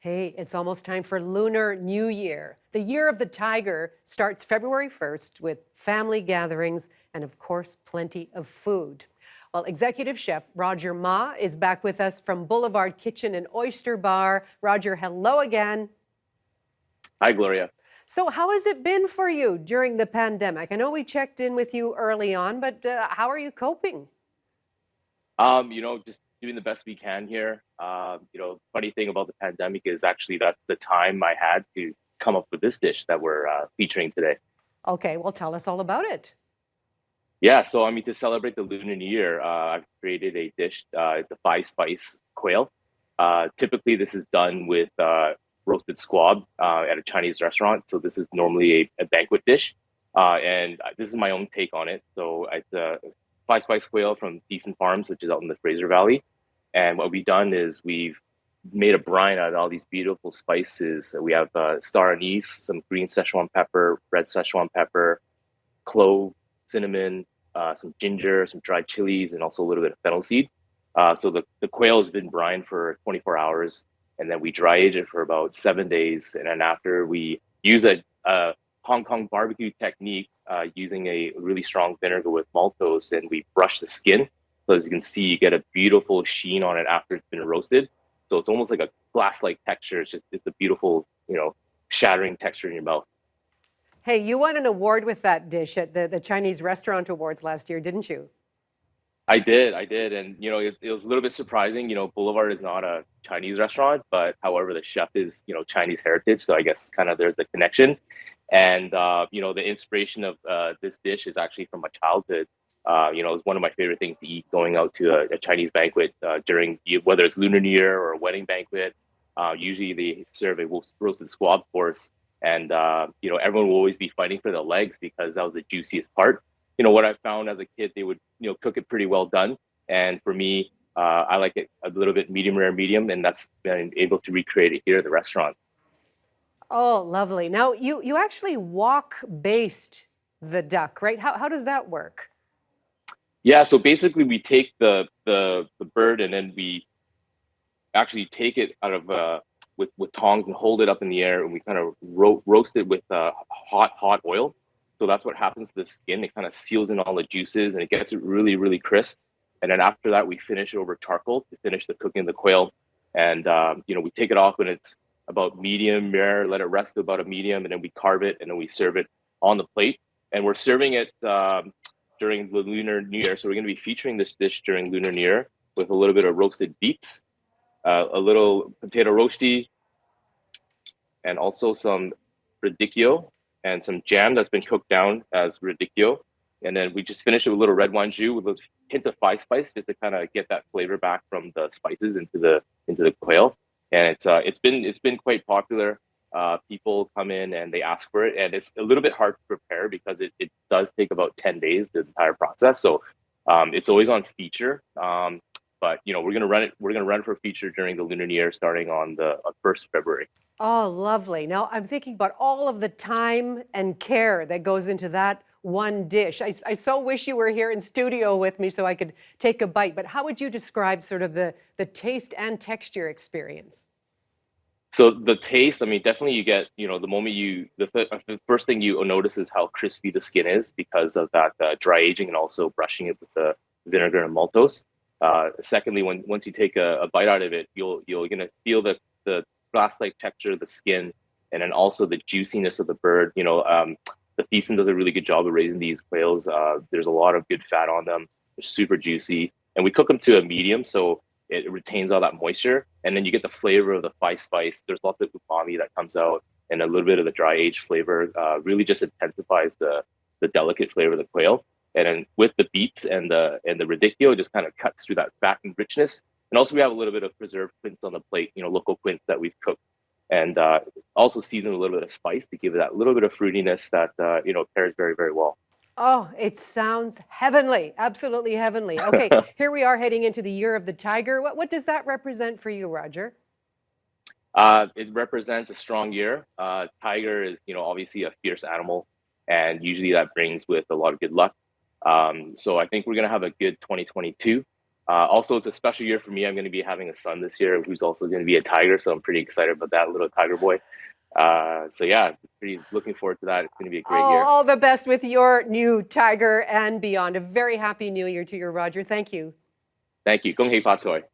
Hey, it's almost time for Lunar New Year. The Year of the Tiger starts February 1st with family gatherings and, of course, plenty of food. Well, Executive Chef Roger Ma is back with us from Boulevard Kitchen and Oyster Bar. Roger, hello again. Hi, Gloria. So, how has it been for you during the pandemic? I know we checked in with you early on, but how are you coping? Just doing the best we can here. Funny thing about the pandemic is actually that's the time I had to come up with this dish that we're featuring today. Okay, well, tell us all about it. Yeah, so I mean, to celebrate the Lunar New Year, I've created a dish. It's a five spice quail. Typically, this is done with roasted squab at a Chinese restaurant. So this is normally a banquet dish, and this is my own take on it. So it's a five spice quail from Decent Farms, which is out in the Fraser Valley. And what we've done is we've made a brine out of all these beautiful spices. We have star anise, some green Szechuan pepper, red Szechuan pepper, clove, cinnamon, some ginger, some dried chilies, and also a little bit of fennel seed. So the quail has been brined for 24 hours, and then we dry age it for about 7 days. And then after we use a Hong Kong barbecue technique using a really strong vinegar with maltose, and we brush the skin. So as you can see, you get a beautiful sheen on it after it's been roasted. So it's almost like a glass-like texture. It's a beautiful, shattering texture in your mouth. Hey, you won an award with that dish at the Chinese Restaurant Awards last year, didn't you? I did, and it was a little bit surprising. Boulevard is not a Chinese restaurant, but however, the chef is Chinese heritage, so I guess kind of there's the connection. And the inspiration of this dish is actually from my childhood. It's one of my favorite things to eat going out to a Chinese banquet during whether it's Lunar New Year or a wedding banquet. Usually they serve a roasted squab course, and everyone will always be fighting for the legs because that was the juiciest part. What I found as a kid, they would cook it pretty well done, and for me, I like it a little bit medium rare, medium, and that's been able to recreate it here at the restaurant. Oh, lovely. Now, you actually wok baste the duck, right? How does that work? Yeah, so basically we take the bird and then we actually take it out of with tongs and hold it up in the air, and we kind of roast it with hot oil. So that's what happens to the skin. It kind of seals in all the juices and it gets it really crisp. And then after that, we finish it over charcoal to finish the cooking of the quail. And we take it off when it's about medium rare, let it rest to about a medium, and then we carve it and then we serve it on the plate. And we're serving it during the Lunar New Year. So we're going to be featuring this dish during Lunar New Year with a little bit of roasted beets, a little potato roasty, and also some radicchio and some jam that's been cooked down as radicchio. And then we just finish it with a little red wine jus with a hint of five spice just to kind of get that flavor back from the spices into the quail. And it's been quite popular. People come in and they ask for it, and it's a little bit hard to prepare because it does take about 10 days, the entire process. So it's always on feature. But we're gonna run it. We're gonna run it for feature during the Lunar New Year, starting on the 1st February. Oh, lovely. Now, I'm thinking about all of the time and care that goes into that one dish. I so wish you were here in studio with me so I could take a bite, but how would you describe sort of the taste and texture experience? So the taste, I mean, definitely you get, the moment the first thing you notice is how crispy the skin is because of that dry aging and also brushing it with the vinegar and maltose. Secondly, once you take a bite out of it, you're gonna feel the glass-like texture of the skin, and then also the juiciness of the bird. The Thiessen does a really good job of raising these quails. There's a lot of good fat on them. They're super juicy, and we cook them to a medium, so it retains all that moisture, and then you get the flavor of the five spice. There's lots of umami that comes out, and a little bit of the dry aged flavor. Really just intensifies the delicate flavor of the quail. And then with the beets and the radicchio, it just kind of cuts through that fat and richness. And also we have a little bit of preserved quince on the plate, local quince that we've cooked, and also season a little bit of spice to give it that little bit of fruitiness that pairs very well. Oh, it sounds heavenly, absolutely heavenly. Okay, here we are heading into the Year of the Tiger. What does that represent for you, Roger? It represents a strong year. Tiger is, obviously a fierce animal, and usually that brings with a lot of good luck. So I think we're gonna have a good 2022. Also, it's a special year for me. I'm going to be having a son this year who's also going to be a tiger, so I'm pretty excited about that little tiger boy. So yeah, pretty looking forward to that. It's going to be a great year. All the best with your new tiger and beyond. A very happy new year to you, Roger. Thank you. Thank you. 恭喜發財.